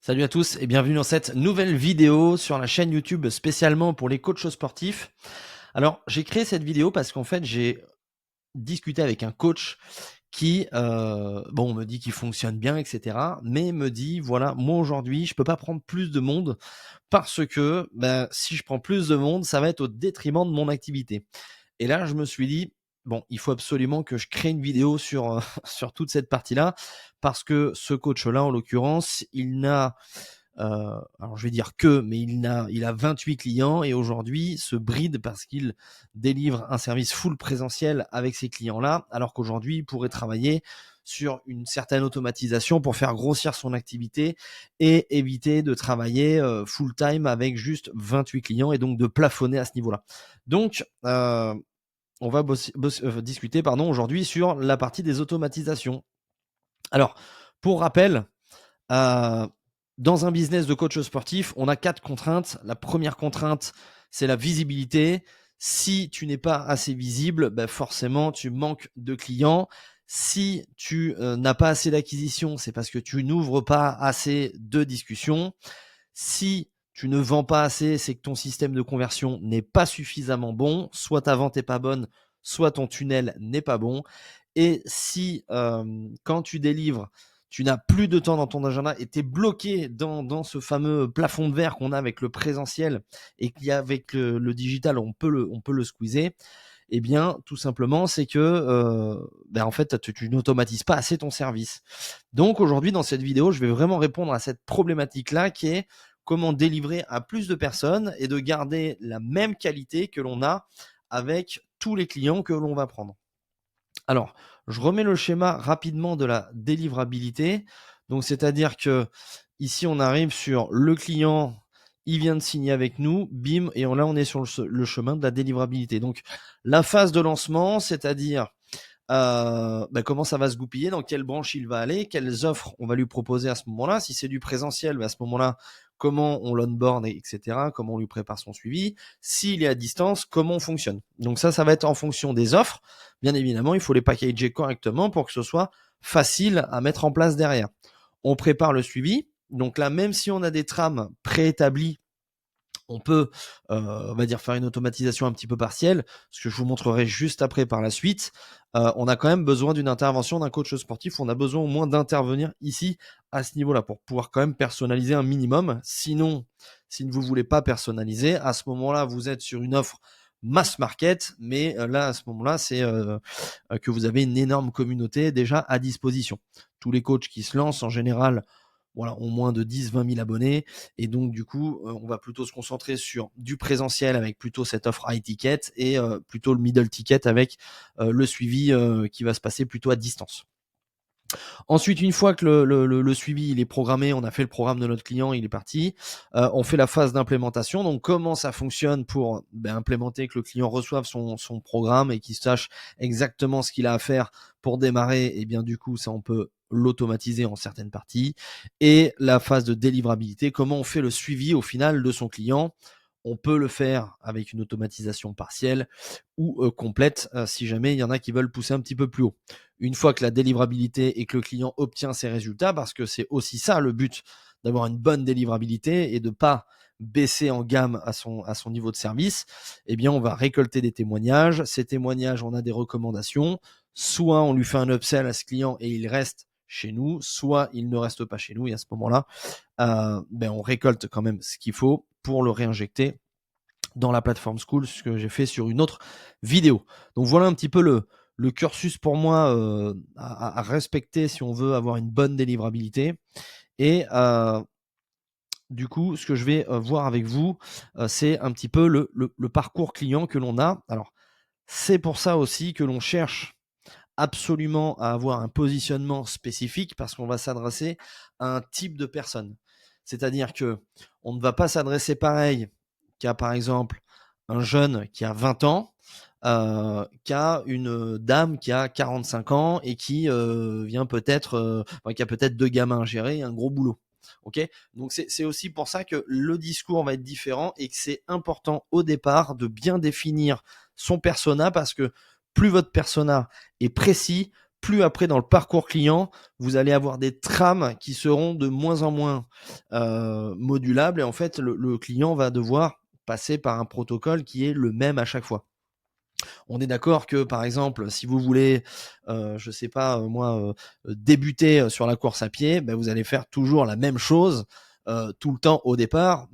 Salut à tous et bienvenue dans cette nouvelle vidéo sur la chaîne YouTube spécialement pour les coachs sportifs. Alors, j'ai créé cette vidéo parce qu'en fait, j'ai discuté avec un coach qui, bon, me dit qu'il fonctionne bien, etc. Mais me dit, voilà, moi aujourd'hui, je peux pas prendre plus de monde parce que si je prends plus de monde, ça va être au détriment de mon activité. Et là, je me suis dit, bon, il faut absolument que je crée une vidéo sur, sur toute cette partie-là parce que ce coach-là, en l'occurrence, il n'a alors je vais dire que, mais il a 28 clients et aujourd'hui se bride parce qu'il délivre un service full présentiel avec ces clients-là, alors qu'aujourd'hui il pourrait travailler sur une certaine automatisation pour faire grossir son activité et éviter de travailler full time avec juste 28 clients et donc de plafonner à ce niveau-là. Donc on va discuter aujourd'hui sur la partie des automatisations. Alors, pour rappel, euh, dans un business de coach sportif, on a 4 contraintes. La première contrainte, c'est la visibilité. Si tu n'es pas assez visible, forcément, tu manques de clients. Si tu n'as pas assez d'acquisition, c'est parce que tu n'ouvres pas assez de discussions. Si tu ne vends pas assez, c'est que ton système de conversion n'est pas suffisamment bon. Soit ta vente n'est pas bonne, soit ton tunnel n'est pas bon. Et si quand tu délivres, tu n'as plus de temps dans ton agenda et tu es bloqué dans ce fameux plafond de verre qu'on a avec le présentiel et qu'avec le digital, on peut le squeezer, eh bien, tout simplement, c'est que en fait, tu n'automatises pas assez ton service. Donc aujourd'hui, dans cette vidéo, je vais vraiment répondre à cette problématique-là qui est comment délivrer à plus de personnes et de garder la même qualité que l'on a avec tous les clients que l'on va prendre. Alors, je remets le schéma rapidement de la délivrabilité. Donc, c'est-à-dire que ici, on arrive sur le client, il vient de signer avec nous, bim, et là, on est sur le chemin de la délivrabilité. Donc, la phase de lancement, c'est-à-dire comment ça va se goupiller, dans quelle branche il va aller, quelles offres on va lui proposer à ce moment-là. Si c'est du présentiel, à ce moment-là, comment on l'onboard, etc., comment on lui prépare son suivi. S'il est à distance, comment on fonctionne. Donc ça va être en fonction des offres. Bien évidemment, il faut les packager correctement pour que ce soit facile à mettre en place derrière. On prépare le suivi. Donc là, même si on a des trames préétablies, on peut, on va dire, faire une automatisation un petit peu partielle, ce que je vous montrerai juste après par la suite. On a quand même besoin d'une intervention d'un coach sportif. On a besoin au moins d'intervenir ici à ce niveau-là pour pouvoir quand même personnaliser un minimum. Sinon, si vous ne voulez pas personnaliser, à ce moment-là, vous êtes sur une offre mass market, mais là, à ce moment-là, c'est que vous avez une énorme communauté déjà à disposition. Tous les coachs qui se lancent, en général, voilà, ont moins de 10-20 000 abonnés. Et donc, du coup, on va plutôt se concentrer sur du présentiel avec plutôt cette offre high ticket et plutôt le middle ticket avec le suivi qui va se passer plutôt à distance. Ensuite, une fois que le suivi il est programmé, on a fait le programme de notre client, il est parti, on fait la phase d'implémentation. Donc, comment ça fonctionne pour implémenter, que le client reçoive son programme et qu'il sache exactement ce qu'il a à faire pour démarrer. Et bien, du coup, ça, on peut l'automatiser en certaines parties. Et la phase de délivrabilité, comment on fait le suivi au final de son client. On peut le faire avec une automatisation partielle ou complète si jamais il y en a qui veulent pousser un petit peu plus haut. Une fois que la délivrabilité et que le client obtient ses résultats, parce que c'est aussi ça le but, d'avoir une bonne délivrabilité et de pas baisser en gamme à son niveau de service, eh bien on va récolter des témoignages. Ces témoignages, on a des recommandations. Soit on lui fait un upsell à ce client et il reste chez nous, soit il ne reste pas chez nous et à ce moment-là, on récolte quand même ce qu'il faut pour le réinjecter dans la plateforme School, ce que j'ai fait sur une autre vidéo. Donc voilà un petit peu le cursus pour moi à respecter si on veut avoir une bonne délivrabilité. Et du coup, ce que je vais voir avec vous, c'est un petit peu le parcours client que l'on a. Alors, c'est pour ça aussi que l'on cherche absolument à avoir un positionnement spécifique parce qu'on va s'adresser à un type de personne. C'est-à-dire que on ne va pas s'adresser pareil qu'à, par exemple, un jeune qui a 20 ans, qu'à une dame qui a 45 ans et qui vient peut-être, qui a peut-être 2 gamins à gérer et un gros boulot. Ok, donc c'est aussi pour ça que le discours va être différent et que c'est important au départ de bien définir son persona parce que plus votre persona est précis, plus après dans le parcours client, vous allez avoir des trames qui seront de moins en moins modulables et en fait, le client va devoir passer par un protocole qui est le même à chaque fois. On est d'accord que, par exemple, si vous voulez, je sais pas, moi, débuter sur la course à pied, ben, vous allez faire toujours la même chose tout le temps au départ.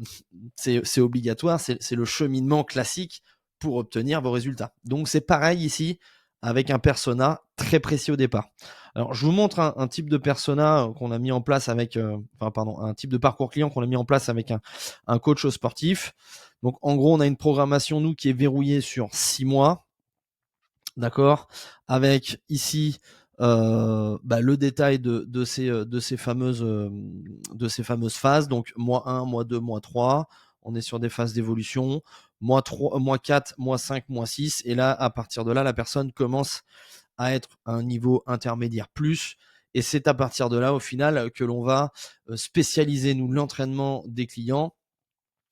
C'est obligatoire, c'est le cheminement classique pour obtenir vos résultats. Donc c'est pareil ici avec un persona très précis au départ. Alors je vous montre un type de persona qu'on a mis en place avec, un type de parcours client qu'on a mis en place avec un coach sportif. Donc en gros, on a une programmation nous qui est verrouillée sur 6 mois. D'accord, avec ici le détail de ces fameuses phases. Donc mois 1, mois 2, mois 3, on est sur des phases d'évolution. Mois 3, mois 4, mois 5, mois 6. Et là, à partir de là, la personne commence à être à un niveau intermédiaire plus. Et c'est à partir de là, au final, que l'on va spécialiser, nous, l'entraînement des clients.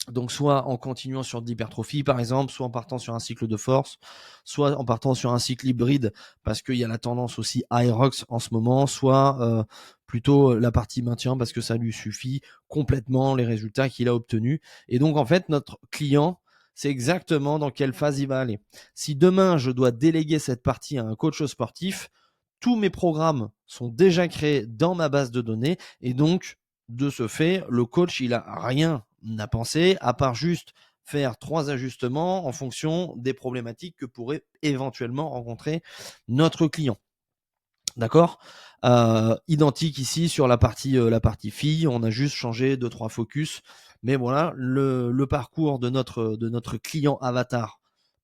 Donc soit en continuant sur de l'hypertrophie par exemple, soit en partant sur un cycle de force, soit en partant sur un cycle hybride parce qu'il y a la tendance aussi Aerox en ce moment, soit plutôt la partie maintien parce que ça lui suffit complètement les résultats qu'il a obtenus. Et donc en fait notre client c'est exactement dans quelle phase il va aller. Si demain je dois déléguer cette partie à un coach sportif, tous mes programmes sont déjà créés dans ma base de données et donc de ce fait, le coach, il a rien à penser à part juste faire 3 ajustements en fonction des problématiques que pourrait éventuellement rencontrer notre client. D'accord? Identique ici sur la partie fille, on a juste changé 2-3 focus. Mais voilà, le parcours de notre client avatar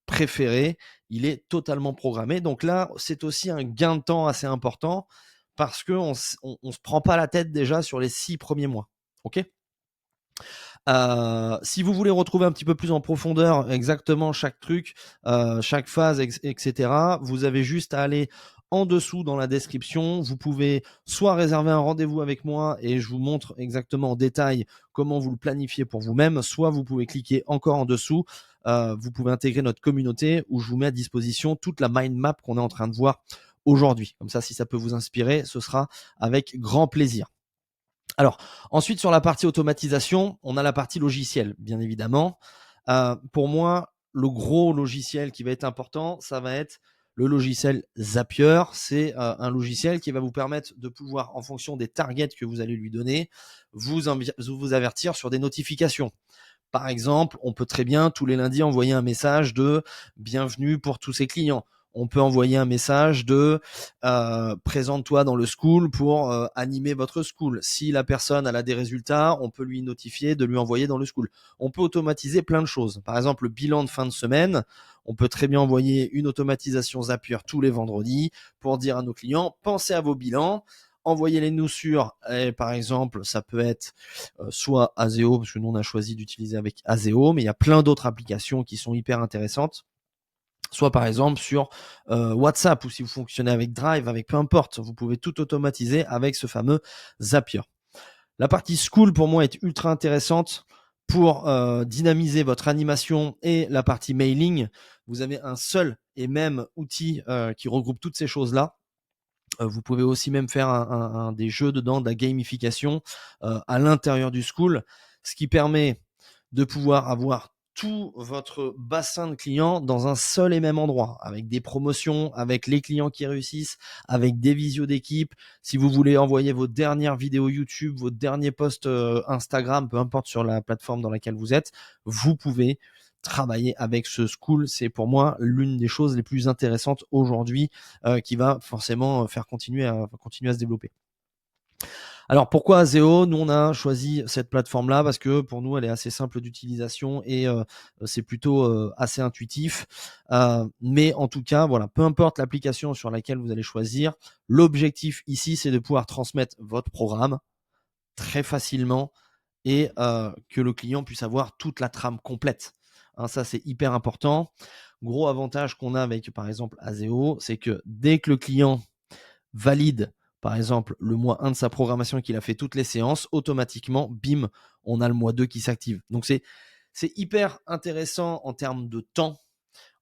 préféré, il est totalement programmé. Donc là, c'est aussi un gain de temps assez important parce qu'on on se prend pas la tête déjà sur les 6 premiers mois. OK? Si vous voulez retrouver un petit peu plus en profondeur exactement chaque truc, chaque phase, etc., vous avez juste à aller en dessous dans la description. Vous pouvez soit réserver un rendez-vous avec moi et je vous montre exactement en détail comment vous le planifiez pour vous-même, soit vous pouvez cliquer encore en dessous. Vous pouvez intégrer notre communauté où je vous mets à disposition toute la mind map qu'on est en train de voir aujourd'hui. Comme ça, si ça peut vous inspirer, ce sera avec grand plaisir. Alors, ensuite, sur la partie automatisation, on a la partie logicielle, bien évidemment. Pour moi, le gros logiciel qui va être important, ça va être le logiciel Zapier. C'est un logiciel qui va vous permettre de pouvoir, en fonction des targets que vous allez lui donner, vous avertir sur des notifications. Par exemple, on peut très bien tous les lundis envoyer un message de bienvenue pour tous ses clients. On peut envoyer un message de présente-toi dans le school pour animer votre school. Si la personne elle a des résultats, on peut lui notifier de lui envoyer dans le school. On peut automatiser plein de choses. Par exemple, le bilan de fin de semaine, on peut très bien envoyer une automatisation Zapier tous les vendredis pour dire à nos clients, pensez à vos bilans, envoyez-les nous sur, par exemple, ça peut être soit Azeo, parce que nous on a choisi d'utiliser avec Azeo, mais il y a plein d'autres applications qui sont hyper intéressantes. Soit par exemple sur WhatsApp, ou si vous fonctionnez avec Drive, avec peu importe, vous pouvez tout automatiser avec ce fameux Zapier. La partie School pour moi est ultra intéressante pour dynamiser votre animation et la partie mailing. Vous avez un seul et même outil qui regroupe toutes ces choses-là. Vous pouvez aussi même faire des jeux dedans, de la gamification à l'intérieur du school, ce qui permet de pouvoir avoir tout votre bassin de clients dans un seul et même endroit, avec des promotions, avec les clients qui réussissent, avec des visios d'équipe. Si vous voulez envoyer vos dernières vidéos YouTube, vos derniers posts Instagram, peu importe sur la plateforme dans laquelle vous êtes, vous pouvez travailler avec ce school. C'est pour moi l'une des choses les plus intéressantes aujourd'hui qui va forcément faire continuer à se développer. Alors pourquoi Azeo? Nous on a choisi cette plateforme là parce que pour nous elle est assez simple d'utilisation et c'est plutôt assez intuitif. Mais en tout cas voilà, peu importe l'application sur laquelle vous allez choisir, l'objectif ici c'est de pouvoir transmettre votre programme très facilement et que le client puisse avoir toute la trame complète. Hein, ça c'est hyper important. Gros avantage qu'on a avec par exemple Azeo, c'est que dès que le client valide par exemple le mois 1 de sa programmation et qu'il a fait toutes les séances, automatiquement, bim, on a le mois 2 qui s'active. Donc c'est hyper intéressant en termes de temps,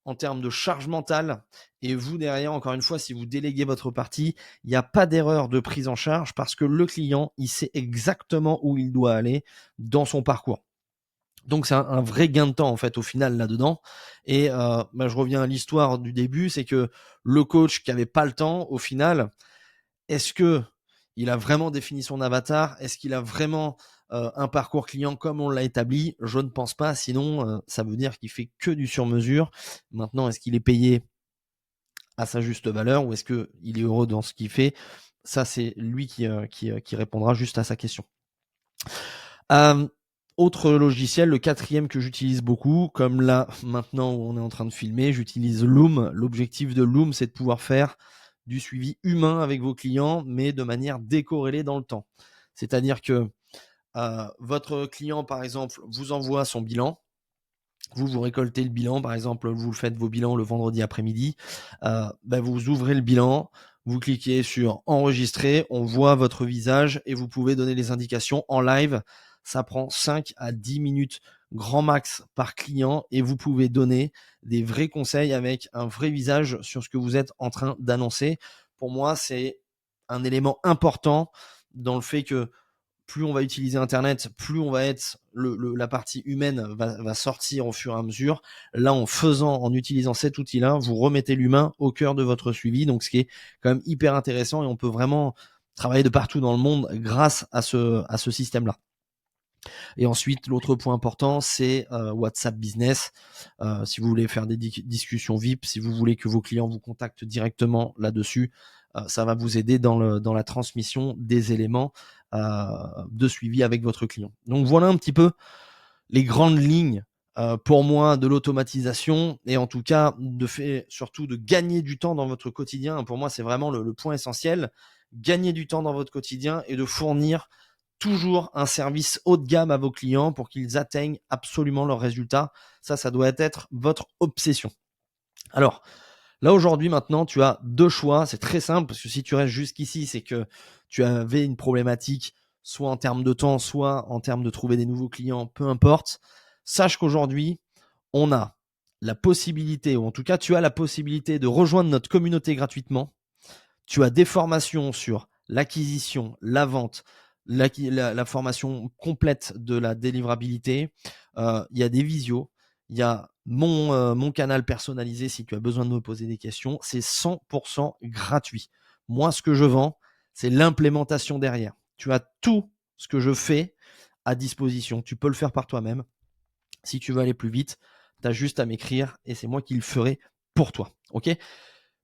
en termes de charge mentale. Et vous, derrière, encore une fois, si vous déléguez votre partie, il n'y a pas d'erreur de prise en charge parce que le client, il sait exactement où il doit aller dans son parcours. Donc c'est un vrai gain de temps en fait au final là-dedans. Et je reviens à l'histoire du début, c'est que le coach qui avait pas le temps, au final, est-ce que il a vraiment défini son avatar? Est-ce qu'il a vraiment un parcours client comme on l'a établi? Je ne pense pas. Sinon, ça veut dire qu'il fait que du sur-mesure. Maintenant, est-ce qu'il est payé à sa juste valeur ou est-ce qu'il est heureux dans ce qu'il fait? Ça, c'est lui qui répondra juste à sa question. Autre logiciel, le quatrième que j'utilise beaucoup, comme là, maintenant où on est en train de filmer, j'utilise Loom. L'objectif de Loom, c'est de pouvoir faire du suivi humain avec vos clients, mais de manière décorrélée dans le temps. C'est-à-dire que votre client, par exemple, vous envoie son bilan. Vous récoltez le bilan, par exemple, vous faites vos bilans le vendredi après-midi. Vous ouvrez le bilan, vous cliquez sur enregistrer, on voit votre visage et vous pouvez donner les indications en live. Ça prend 5 à 10 minutes grand max par client et vous pouvez donner des vrais conseils avec un vrai visage sur ce que vous êtes en train d'annoncer. Pour moi, c'est un élément important dans le fait que plus on va utiliser Internet, plus on va être la partie humaine va sortir au fur et à mesure. Là, en utilisant cet outil-là, vous remettez l'humain au cœur de votre suivi. Donc, ce qui est quand même hyper intéressant et on peut vraiment travailler de partout dans le monde grâce à ce système-là. Et ensuite, l'autre point important, c'est WhatsApp Business. Si vous voulez faire des discussions VIP, si vous voulez que vos clients vous contactent directement là-dessus, ça va vous aider dans la transmission des éléments de suivi avec votre client. Donc voilà un petit peu les grandes lignes pour moi de l'automatisation et en tout cas surtout de gagner du temps dans votre quotidien. Pour moi, c'est vraiment le point essentiel. Gagner du temps dans votre quotidien et de fournir toujours un service haut de gamme à vos clients pour qu'ils atteignent absolument leurs résultats. Ça doit être votre obsession. Alors, là aujourd'hui maintenant, tu as deux choix. C'est très simple parce que si tu restes jusqu'ici, c'est que tu avais une problématique soit en termes de temps, soit en termes de trouver des nouveaux clients, peu importe. Sache qu'aujourd'hui, on a la possibilité, ou en tout cas, tu as la possibilité de rejoindre notre communauté gratuitement. Tu as des formations sur l'acquisition, la vente, la formation complète de la délivrabilité. Il y a des visios. Il y a mon canal personnalisé si tu as besoin de me poser des questions. C'est 100% gratuit. Moi, ce que je vends, c'est l'implémentation derrière. Tu as tout ce que je fais à disposition. Tu peux le faire par toi-même. Si tu veux aller plus vite, tu as juste à m'écrire et c'est moi qui le ferai pour toi. OK ?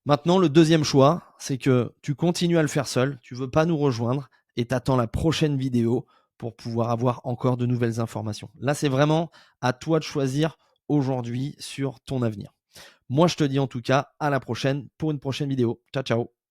Maintenant, le deuxième choix, c'est que tu continues à le faire seul, tu veux pas nous rejoindre et t'attends la prochaine vidéo pour pouvoir avoir encore de nouvelles informations. Là, c'est vraiment à toi de choisir aujourd'hui sur ton avenir. Moi, je te dis en tout cas à la prochaine pour une prochaine vidéo. Ciao, ciao.